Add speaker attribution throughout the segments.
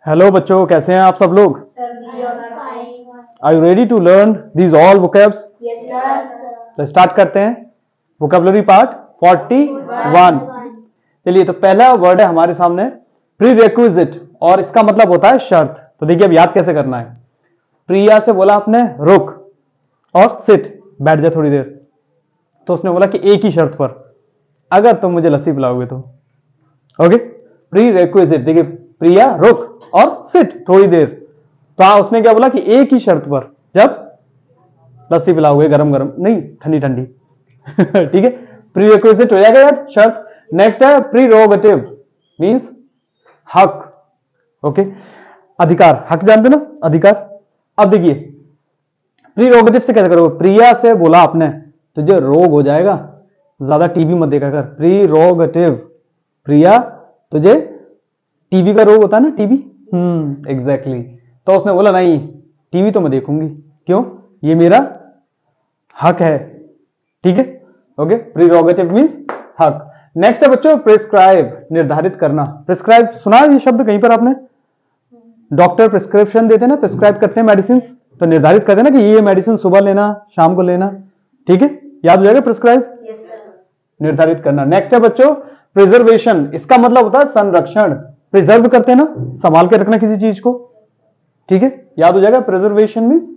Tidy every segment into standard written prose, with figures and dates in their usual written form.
Speaker 1: Hello बच्चों, कैसे हैं आप सब लोग? Are you ready to learn these all vocabs? तो स्टार्ट करते हैं वोकैबुलरी पार्ट 41। चलिए, तो पहला वर्ड है हमारे सामने प्रीरेक्विजिट, और इसका मतलब होता है शर्त। तो देखिए अब याद कैसे करना है। प्रिया से बोला आपने रुक और सिट, बैठ जा थोड़ी देर। तो उसने बोला कि एक ही शर्त पर, अगर तुम मुझे लस्सी पिलाओगे तो। Okay, prerequisite. देखिए, प्रिया रुक और सिट थोड़ी देर। तो उसने क्या बोला कि एक ही शर्त पर, जब लस्सी पिलाओगे, गरम गरम नहीं, ठंडी ठंडी। ठीक है, प्रीरेक्विजिट हो जाएगा यार, शर्त। नेक्स्ट है प्रीरोगेटिव, मींस हक। ओके, अधिकार, हक जानते ना, अधिकार। अब देखिए प्रीरोगेटिव से कैसे करोगे। प्रिया से बोला आपने तुझे रोग हो जाएगा, ज्यादा टीवी मत देखा कर। प्रीरोगेटिव, प्रिया तुझे टीवी का रोग होता है ना, टीवी। एग्जैक्टली। तो उसने बोला नहीं, टीवी तो मैं देखूंगी, क्यों, ये मेरा हक है। ठीक है, ओके, प्रीरोगेटिव मींस हक। नेक्स्ट है बच्चों प्रिस्क्राइब, निर्धारित करना। प्रिस्क्राइब सुना ये शब्द कहीं पर आपने? डॉक्टर प्रिस्क्रिप्शन देते हैं ना, प्रिस्क्राइब करते हैं मेडिसिन, तो निर्धारित करते हैं ना कि ये मेडिसिन सुबह लेना, शाम को लेना। ठीक है, याद हो जाएगा प्रिस्क्राइब, निर्धारित करना। नेक्स्ट है बच्चों प्रिजर्वेशन, इसका मतलब होता है संरक्षण। प्रिजर्व करते हैं ना, संभाल के रखना किसी चीज को। ठीक है, याद हो जाएगा, प्रिजर्वेशन मींस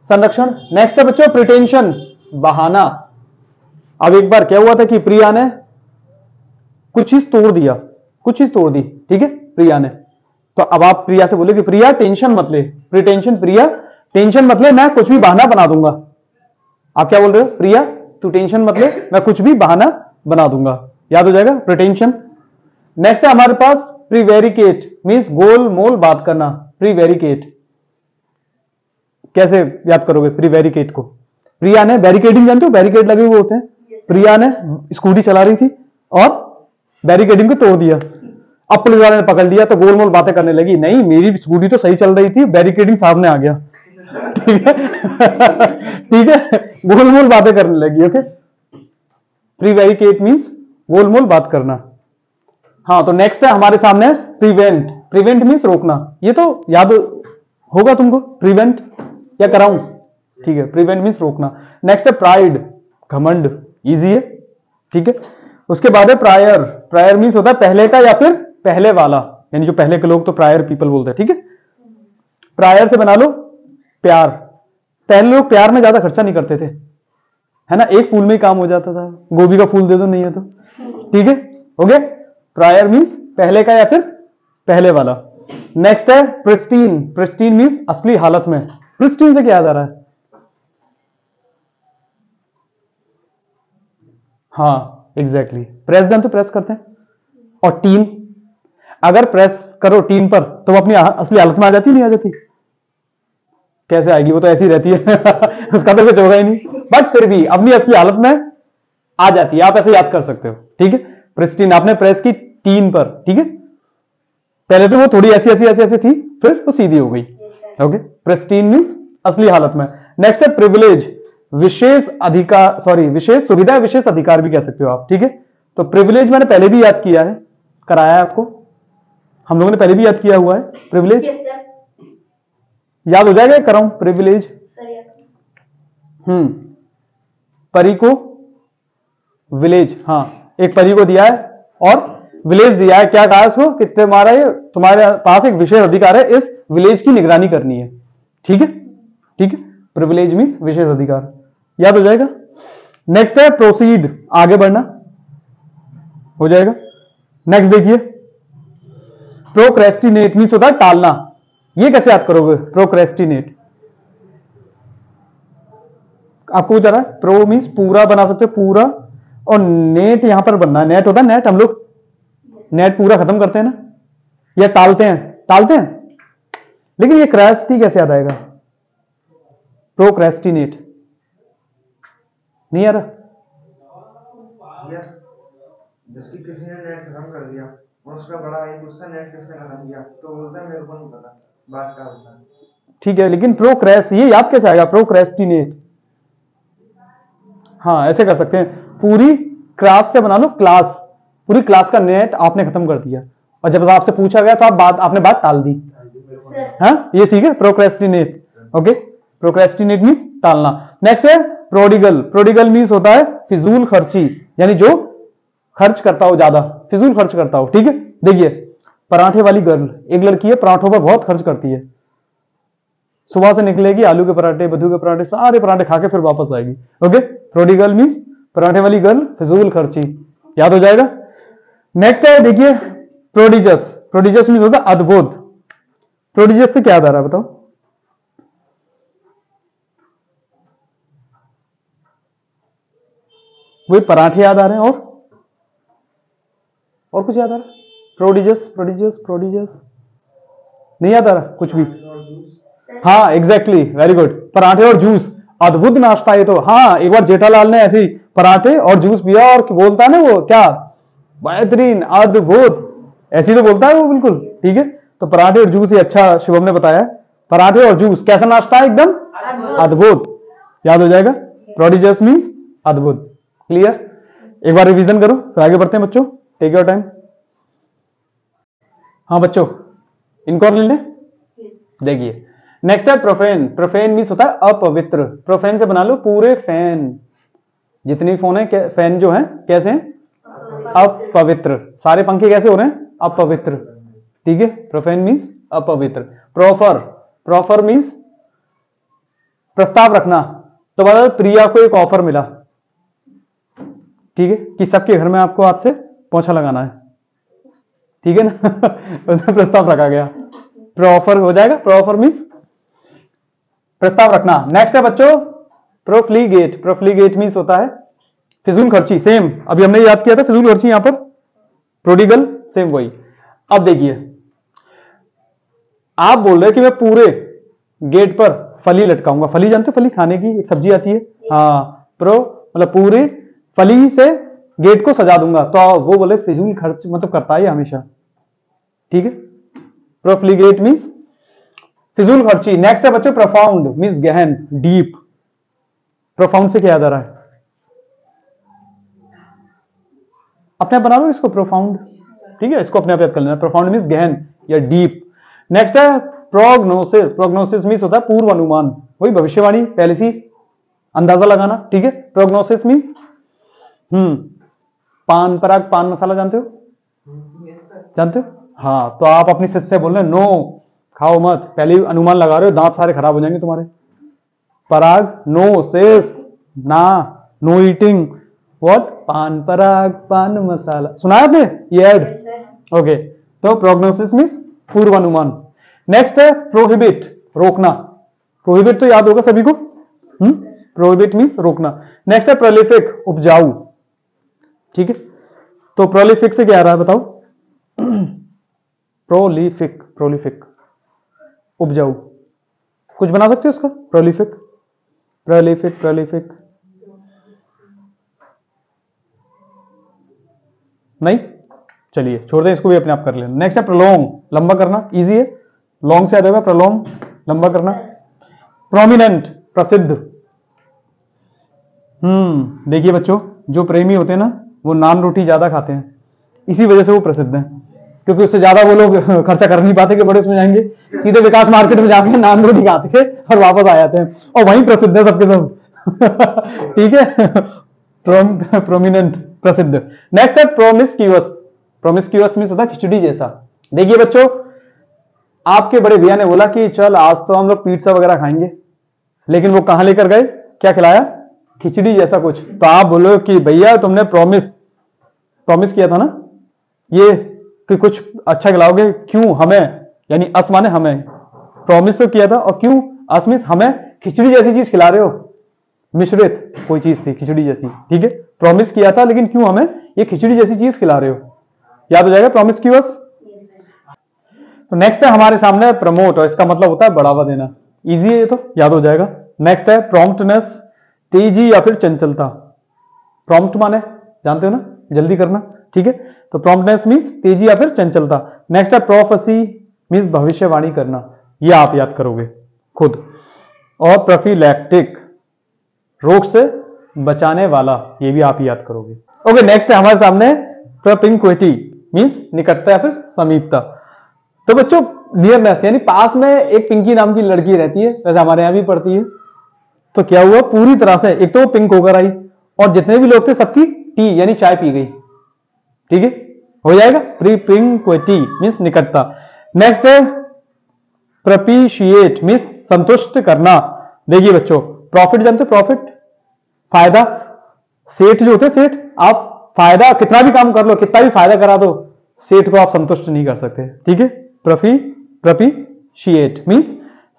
Speaker 1: संरक्षण। नेक्स्ट है बच्चों प्रिटेंशन, बहाना। अब एक बार क्या हुआ था कि प्रिया ने कुछ चीज तोड़ दिया, कुछ चीज तोड़ दी। ठीक है, प्रिया ने। तो अब आप प्रिया से बोले कि प्रिया टेंशन मत ले, प्रिटेंशन, प्रिया टेंशन मत ले, मैं कुछ भी बहाना बना दूंगा। आप क्या बोल रहे हो? प्रिया तू टेंशन मत ले, मैं कुछ भी बहाना बना दूंगा। याद हो जाएगा, प्रिटेंशन। नेक्स्ट है हमारे पास प्रीवेरिकेट, मींस गोल मोल बात करना। प्रीवेरिकेट कैसे याद करोगे प्रीवेरिकेट को? प्रिया ने, बैरिकेडिंग जानते हो, बैरिकेड लगे हुए होते हैं। प्रिया ने स्कूटी चला रही थी और बैरिकेडिंग को तोड़ दिया। अब पुलिस वाले ने पकड़ लिया तो गोल मोल बातें करने लगी, नहीं मेरी स्कूटी तो सही चल रही थी, बैरिकेडिंग सामने आ गया। ठीक है। ठीक है, गोल मोल बातें करने लगी। ओके, प्रीवेरिकेट मींस गोल मोल बात करना। हाँ, तो नेक्स्ट है हमारे सामने प्रिवेंट। प्रिवेंट मींस रोकना, ये तो याद होगा तुमको, प्रिवेंट या कराऊं। ठीक है, प्रिवेंट मींस रोकना। नेक्स्ट है प्राइड, घमंड, इजी है। ठीक है, उसके बाद है प्रायर। प्रायर मींस होता है पहले का या फिर पहले वाला, यानी जो पहले के लोग तो प्रायर पीपल बोलते हैं। ठीक है, प्रायर से बना लो प्यार। पहले लोग प्यार में ज्यादा खर्चा नहीं करते थे, है ना, एक फूल में ही काम हो जाता था, गोभी का फूल दे दो, नहीं है तो। ठीक है, हो गया। प्रायर मींस पहले का या फिर पहले वाला। नेक्स्ट है प्रिस्टीन। प्रिस्टीन मींस असली हालत में। प्रिस्टीन से क्या याद आ रहा है? हाँ एग्जैक्टली, प्रेस जानते, प्रेस करते हैं। और टीन, अगर प्रेस करो टीन पर तो वो अपनी असली हालत में आ जाती, नहीं आ जाती? कैसे आएगी, वो तो ऐसी रहती है। उसका तो कुछ होगा ही नहीं, बट फिर भी अपनी असली हालत में आ जाती है। आप ऐसे याद कर सकते हो। ठीक है, प्रिस्टीन आपने प्रेस की टीन पर। ठीक है, पहले तो वो थोड़ी ऐसी ऐसी ऐसी ऐसी थी, फिर वो सीधी हो गई। ओके, प्रिस्टीन मींस असली हालत में। नेक्स्ट है प्रिविलेज, विशेष अधिकार, सॉरी विशेष सुविधा, विशेष अधिकार भी कह सकते हो आप। ठीक है, तो प्रिविलेज मैंने पहले भी याद किया है, कराया है आपको, हम लोगों ने पहले भी याद किया हुआ है प्रिविलेज। याद हो जाएगा, कराऊं प्रिविलेज? परी को विलेज, हाँ, एक परी को दिया है और विलेज दिया है। क्या कहा है उसको कि तुम्हारे पास एक विशेष अधिकार है, इस विलेज की निगरानी करनी है। ठीक है, ठीक है, प्रिविलेज मींस विशेष अधिकार। याद हो जाएगा। नेक्स्ट है प्रोसीड, आगे बढ़ना, हो जाएगा। नेक्स्ट देखिए प्रोक्रेस्टिनेट मींस होता है टालना। ये कैसे याद करोगे प्रोक्रेस्टिनेट? आपको पूछ रहा है, प्रो मींस पूरा बना सकते हो, पूरा, और नेट यहां पर बनना है। नेट होता है नेट, हम लोग नेट पूरा खत्म करते हैं ना, या टालते हैं, टालते हैं। लेकिन ये क्रैस्टी कैसे याद आएगा? प्रोक्रेस्टिनेट नहीं आ रहा?
Speaker 2: जैसे किसी ने नेट खत्म कर दिया और उसका बड़ा भाई पूछता नेट किसने खत्म किया, तो बोलता है मेरे को नहीं पता, बात क्या होता है।
Speaker 1: ठीक है, लेकिन प्रोक्रेस ये याद कैसे आएगा? प्रोक्रेस्टिनेट, हाँ ऐसे कर सकते हैं। पूरी क्लास से बना लो क्लास, पूरी क्लास का नेट आपने खत्म कर दिया, और जब आपसे पूछा गया तो आपने बात टाल दी। हाँ, ये ठीक है, प्रोक्रेस्टिनेट। ओके, प्रोक्रेस्टिनेट मीन्स टालना। नेक्स्ट है प्रोडिगल। प्रोडिगल मीन्स होता है फिजूल खर्ची, यानी जो खर्च करता हो ज्यादा, फिजूल खर्च करता हो। ठीक है, देखिए पराठे वाली गर्ल, एक लड़की है, पराठों पर बहुत खर्च करती है। सुबह से निकलेगी, आलू के पराठे, बद्दू के पराठे, सारे पराठे खा के फिर वापस आएगी। ओके, प्रोडिगल मीन्स पराठे वाली गर्ल, फिजूल खर्ची, याद हो जाएगा। नेक्स्ट है देखिए प्रोडिजस। प्रोडिजस मीन्स होता है अद्भुत। प्रोडिजस से क्या याद आ रहा है बताओ? वही पराठे याद आ रहे हैं, और कुछ याद आ रहा है? प्रोडिजस प्रोडिजस प्रोडिजस नहीं याद आ रहा कुछ भी? हाँ एग्जैक्टली, वेरी गुड, पराठे और जूस, अद्भुत नाश्ता ये तो। हाँ, एक बार जेठालाल ने ऐसे ही पराठे और जूस पिया और बोलता है ना वो क्या, बेहतरीन, अद्भुत, ऐसी तो बोलता है वो, बिल्कुल ठीक है। तो पराठे और जूस, ये अच्छा शुभम ने बताया, पराठे और जूस कैसा नाश्ता है? एकदम अद्भुत, याद हो जाएगा। प्रोडिजस मीन्स अद्भुत। क्लियर? एक बार रिवीजन करो फिर आगे बढ़ते हैं बच्चों, टेक योर टाइम। हाँ बच्चों, इनको और ले लें। देखिए नेक्स्ट है प्रोफेन। प्रोफेन मीन्स होता है अपवित्र। प्रोफेन से बना लो पूरे फैन, जितनी फोन है फैन जो है कैसे हैं? अपवित्र। सारे पंखे कैसे हो रहे हैं? अपवित्र। ठीक है, प्रोफेन मीन्स अपवित्र। प्रोफर। प्रोफर मीन्स प्रस्ताव रखना। तो बता, प्रिया को एक ऑफर मिला, ठीक है, कि सबके घर में आपको आज से पोछा लगाना है, ठीक है ना प्रस्ताव रखा गया, प्रोफर हो जाएगा। प्रोफर मीन्स प्रस्ताव रखना। नेक्स्ट है बच्चों प्रोफ्लीगेट। प्रोफ्लीगेट मीन्स होता है फिजूल खर्ची। सेम अभी हमने याद किया था फिजूल खर्ची, यहां पर प्रोडिगल, सेम वही। अब देखिए आप बोल रहे कि मैं पूरे गेट पर फली लटकाऊंगा। फली जानते हो, फली खाने की एक सब्जी आती है। हाँ, मतलब पूरे फली से गेट को सजा दूंगा। तो वो बोले फिजूल खर्च मतलब करता है हमेशा, ठीक है। प्रोफ्लीगेट मीन्स फिजूल खर्ची। नेक्स्ट है बच्चों प्रोफाउंड मीन्स गहन, डीप। प्रोफाउंड से क्या याद आ रहा है? अपने आप बना लो इसको, प्रोफाउंड, ठीक है, इसको अपने आप याद कर लेना। प्रोफाउंड मीन्स गहन या डीप। नेक्स्ट है प्रोग्नोसिस। प्रोग्नोसिस मीन्स होता है पूर्व अनुमान, वही भविष्यवाणी, पहले से अंदाजा लगाना, ठीक है। प्रोग्नोसिस मीन्स पान पराग, पान मसाला जानते हो? जानते हो? हाँ, तो आप अपनी सिस्टर से बोल रहे हो नो खाओ मत, पहले ही अनुमान लगा रहे हो, दांत सारे खराब हो जाएंगे तुम्हारे। पराग, नो, सेस, ना, नो ईटिंग, व्हाट, पान पराग, पान मसाला, सुना है आपने ये ऐड? ओके, तो प्रोग्नोसिस मीन्स पूर्वानुमान। नेक्स्ट है प्रोहिबिट, रोकना। प्रोहिबिट तो याद होगा सभी को, प्रोहिबिट मीन्स रोकना। नेक्स्ट है प्रोलिफिक, उपजाऊ, ठीक है। तो प्रोलिफिक से क्या आ रहा है बताओ? प्रोलिफिक, प्रोलिफिक उपजाऊ, कुछ बना सकते हो उसका? प्रोलिफिक, प्रोलिफिक, प्रोलिफिक नहीं, चलिए छोड़ दें इसको भी, अपने आप कर लेना। नेक्स्ट है प्रोलोंग, लंबा करना, इजी है, लॉन्ग से याद होगा, प्रोलोंग लंबा करना। प्रोमिनेंट, प्रसिद्ध। देखिए बच्चों, जो प्रेमी होते हैं ना वो नान रोटी ज्यादा खाते हैं, इसी वजह से वो प्रसिद्ध हैं, क्योंकि उससे ज्यादा वो लोग खर्चा कर नहीं पाते कि बड़े उसमें जाएंगे, सीधे विकास मार्केट में जाके नान रोटी खाते हैं और वापस आ जाते हैं, और वहीं प्रसिद्ध है सबके सब ठीक है, प्रोमिनेंट, प्रसिद्ध। नेक्स्ट है प्रोमिस्क्यूअस। प्रोमिस्क्यूअस मींस होता है खिचड़ी जैसा। देखिए बच्चों, आपके बड़े भैया ने बोला कि चल आज तो हम लोग पिज्जा वगैरह खाएंगे, लेकिन वो कहां लेकर गए? क्या खिलाया? खिचड़ी जैसा कुछ। तो आप बोलो कि भैया तुमने प्रॉमिस किया था ना ये कि कुछ अच्छा खिलाओगे, क्यों हमें, यानी अस माने हमें, प्रॉमिस तो किया था, और क्यों अस मींस हमें खिचड़ी जैसी चीज खिला रहे हो, मिश्रित कोई चीज थी खिचड़ी जैसी, ठीक है। प्रॉमिस किया था लेकिन क्यों हमें ये खिचड़ी जैसी चीज खिला रहे हो, याद हो जाएगा प्रॉमिस्क्यूअस। तो नेक्स्ट है हमारे सामने प्रमोट, और इसका मतलब होता है बढ़ावा देना, इजी है ये तो, याद हो जाएगा। नेक्स्ट है प्रॉम्प्टनेस, तेजी या फिर चंचलता। प्रॉम्प्ट माने जानते हो ना, जल्दी करना, ठीक है। तो प्रॉम्प्टनेस मींस तेजी या फिर चंचलता। नेक्स्ट है प्रोफेसी मींस भविष्यवाणी करना, ये आप याद करोगे खुद। और प्रोफिलैक्टिक, रोग से बचाने वाला, ये भी आप याद करोगे। ओके, नेक्स्ट है हमारे सामने प्रोपिंक्विटी मीन्स निकटता या फिर समीपता। तो बच्चों नियरनेस यानी पास में एक पिंकी नाम की लड़की रहती है, वैसे हमारे यहाँ भी पढ़ती है। तो क्या हुआ, पूरी तरह से एक तो पिंक होकर आई और जितने भी लोग थे सबकी टी यानी चाय पी गई। ठीक है, हो जाएगा प्रीपिंक्विटी मीन्स निकटता। नेक्स्ट है प्रोपिशिएट मीन्स संतुष्ट करना। देखिए बच्चों, प्रॉफिट जानते हो, प्रॉफिट फायदा। सेठ जो होते हैं सेठ, आप फायदा कितना भी काम कर लो, कितना भी फायदा करा दो, सेठ को आप संतुष्ट नहीं कर सकते। ठीक है, प्रोपिशिएट मीन्स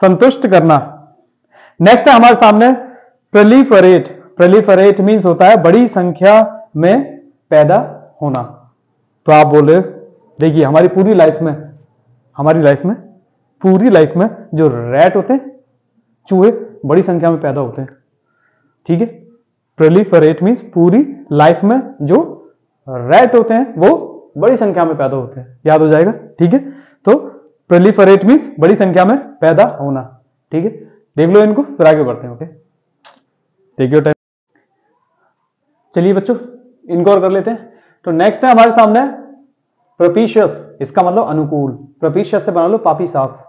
Speaker 1: संतुष्ट करना। नेक्स्ट है हमारे सामने प्रोलिफरेट। प्रोलिफरेट मीन्स होता है बड़ी संख्या में पैदा होना। तो आप बोले देखिए हमारी पूरी लाइफ में पूरी लाइफ में जो रैट होते हैं, चूहे, बड़ी संख्या में पैदा होते हैं। ठीक है, प्रोलिफरेट मीन्स पूरी लाइफ में जो रैट होते हैं वो बड़ी संख्या में पैदा होते हैं, याद हो जाएगा। ठीक है, तो प्रोलिफरेट मीन्स बड़ी संख्या में पैदा होना। ठीक है, देख लो इनको, फिर आगे बढ़ते हैं। Okay, take your time. चलिए बच्चों इनको और कर लेते हैं। तो नेक्स्ट है हमारे सामने प्रोपिशियस, इसका मतलब अनुकूल। प्रोपिशियस से बना लो पापीसास।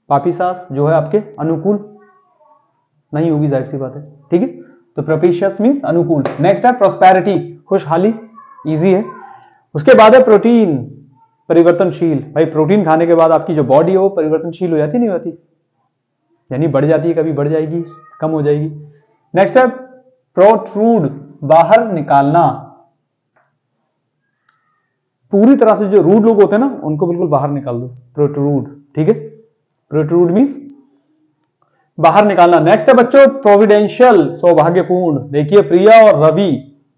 Speaker 1: पापीसास जो है आपके अनुकूल नहीं होगी, जाहिर सी बात है। ठीक है, तो प्रोपिशियस मीन्स अनुकूल। नेक्स्ट है प्रोस्पेरिटी, खुशहाली, इजी है। उसके बाद है प्रोटीन, परिवर्तनशील। भाई प्रोटीन खाने के बाद आपकी जो बॉडी है वो परिवर्तनशील हो जाती नहीं होती, यानी बढ़ जाती है, कभी बढ़ जाएगी, कम हो जाएगी। नेक्स्ट है प्रोट्रूड, बाहर निकालना। पूरी तरह से जो रूड लोग होते हैं ना उनको बिल्कुल बाहर निकाल दो, प्रोट्रूड। ठीक है, प्रोट्रूड मीन्स बाहर निकालना। नेक्स्ट है बच्चों प्रोविडेंशियल, सौभाग्यपूर्ण। देखिए प्रिया और रवि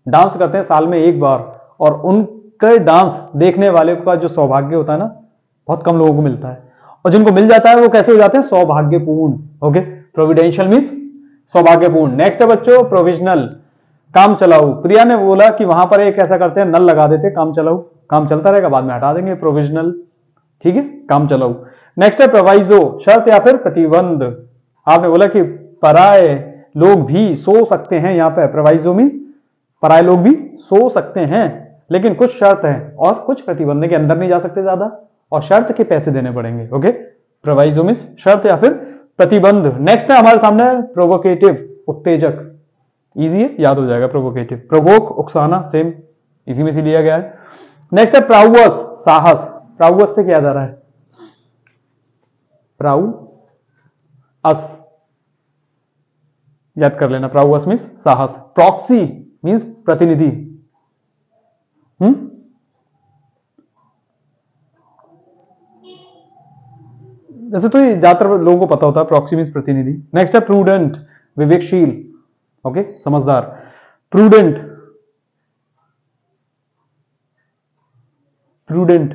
Speaker 1: डांस करते हैं साल में एक बार, और उनके डांस देखने वाले का जो सौभाग्य होता है ना बहुत कम लोगों को मिलता है, और जिनको मिल जाता है वो कैसे हो जाते हैं, सौभाग्यपूर्ण। ओके, प्रोविडेंशियल मीन्स सौभाग्यपूर्ण। नेक्स्ट है बच्चों प्रोविजनल, काम चलाऊ। प्रिया ने बोला कि वहां पर एक ऐसा करते हैं, नल लगा देते, काम चलाऊ, काम चलता रहेगा, बाद में हटा देंगे, प्रोविजनल। ठीक है, काम चलाऊ। नेक्स्ट है प्रोवाइजो, शर्त या फिर प्रतिबंध। आपने बोला कि पराये लोग भी सो सकते हैं, यहां पे प्रोवाइजो मीन्स पराये लोग भी सो सकते हैं, लेकिन कुछ शर्त है और कुछ प्रतिबंध के अंदर नहीं जा सकते ज्यादा, और शर्त के पैसे देने पड़ेंगे। ओके, प्रोवाइजो मीन्स शर्त या फिर प्रतिबंध। नेक्स्ट है हमारे सामने प्रोवोकेटिव, उत्तेजक। इजी है, याद हो जाएगा प्रोवोकेटिव। प्रोवोक, उकसाना, सेम इसी में से लिया गया है। नेक्स्ट है प्राउअस, साहस। प्राउअस से क्या जा रहा है, प्राउअस, याद कर लेना, प्राउअस मीन्स साहस। प्रॉक्सी मीन्स प्रतिनिधि। जैसे तो ये ज्यादातर लोगों को पता होता है, प्रॉक्सी मीन्स प्रतिनिधि। नेक्स्ट है प्रूडेंट, विवेकशील। ओके, समझदार। प्रूडेंट, प्रूडेंट,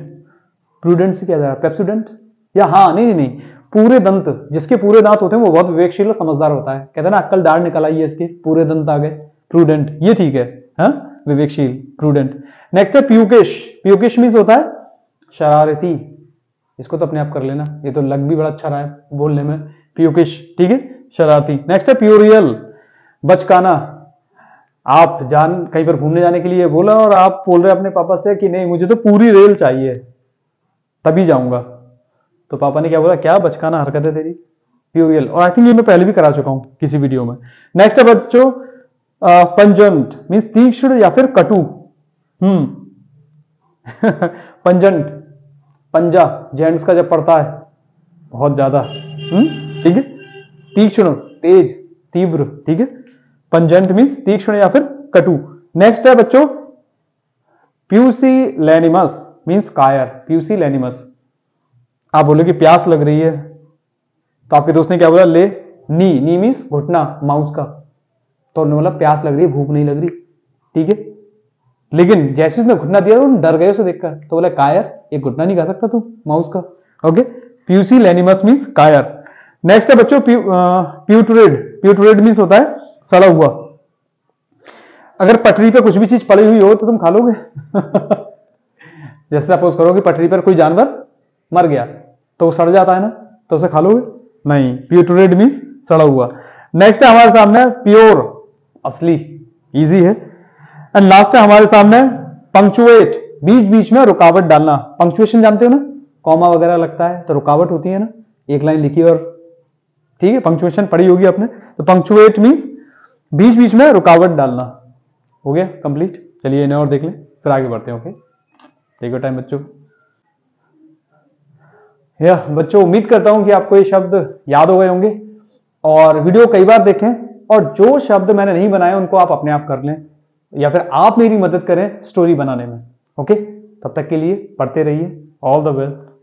Speaker 1: प्रूडेंट से क्या जा रहा है, पेप्सोडेंट, या हाँ नहीं, पूरे दंत, जिसके पूरे दांत होते हैं वो बहुत विवेकशील और समझदार होता है। कहते हैं ना अक्कल दाढ़ निकल आई है इसके, पूरे दंत आ गए, प्रूडेंट, ये ठीक है, हाँ, विवेकशील, प्रूडेंट। नेक्स्ट है प्यूकिश। प्यूकिश मीन्स होता है शरारती। इसको तो अपने आप कर लेना, ये तो लग भी बड़ा अच्छा रहा है बोलने में, प्यूकिश। ठीक है, शरारती। नेक्स्ट है प्यूरियल, बचकाना। आप कहीं पर घूमने जाने के लिए बोला और आप बोल रहे अपने पापा से कि नहीं मुझे तो पूरी रेल चाहिए तभी जाऊंगा, तो पापा ने क्या बोला, क्या बचकाना हरकत है तेरी, प्यूरियल। और आई थिंक ये मैं पहले भी करा चुका हूं किसी वीडियो में। नेक्स्ट है बच्चों पंजेंट मीन्स तीक्ष्ण या फिर कटु। पंजेंट, पंजा जेंट्स का जब पड़ता है बहुत ज्यादा, ठीक है, तीक्ष्ण, तेज, तीव्र। ठीक है, पंजेंट मीन्स तीक्ष्ण या फिर कटु। नेक्स्ट है बच्चों प्यूसिलैनिमस मीन्स कायर, प्यूसिलैनिमस। आप बोले कि प्यास लग रही है, तो आपके दोस्त ने क्या बोला, ले, नी मीन्स घुटना माउस का, तो उन्होंने बोला प्यास लग रही है, भूख नहीं लग रही। ठीक है, लेकिन जैसे उसने घुटना दिया तो डर गए उसे देखकर, तो बोला कायर, एक घुटना नहीं खा सकता तू माउस का। ओके, प्यूसिलैनिमस मीन्स कायर। नेक्स्ट है बच्चों प्यूटरेड। प्यूटरेड मीन्स होता है सड़ा हुआ। अगर पटरी पे कुछ भी चीज पड़ी हुई हो तो तुम खा लोगे जैसे सपोज करो कि पटरी पर कोई जानवर मर गया तो वो सड़ जाता है ना, तो उसे खा लोगे नहीं, प्यूटरेड मीन्स सड़ा हुआ। नेक्स्ट है हमारे सामने प्योर, असली, इजी है। एंड लास्ट है हमारे सामने पंक्चुएट बीच बीच में रुकावट डालना, पंक्चुएशन जानते हो ना, कॉमा वगैरह लगता है तो रुकावट होती है ना, एक लाइन लिखी और ठीक है, पंक्चुएशन पढ़ी होगी आपने, तो पंक्चुएट मींस बीच बीच में रुकावट डालना। हो गया कंप्लीट। चलिए इन्हें और देख लें, फिर आगे बढ़ते हैं। ओके, टेक योर टाइम बच्चों। बच्चों उम्मीद करता हूं कि आपको ये शब्द याद हो गए होंगे, और वीडियो कई बार देखें, और जो शब्द मैंने नहीं बनाए उनको आप अपने आप कर लें, या फिर आप मेरी मदद करें स्टोरी बनाने में। ओके, तब तक के लिए पढ़ते रहिए। All the best.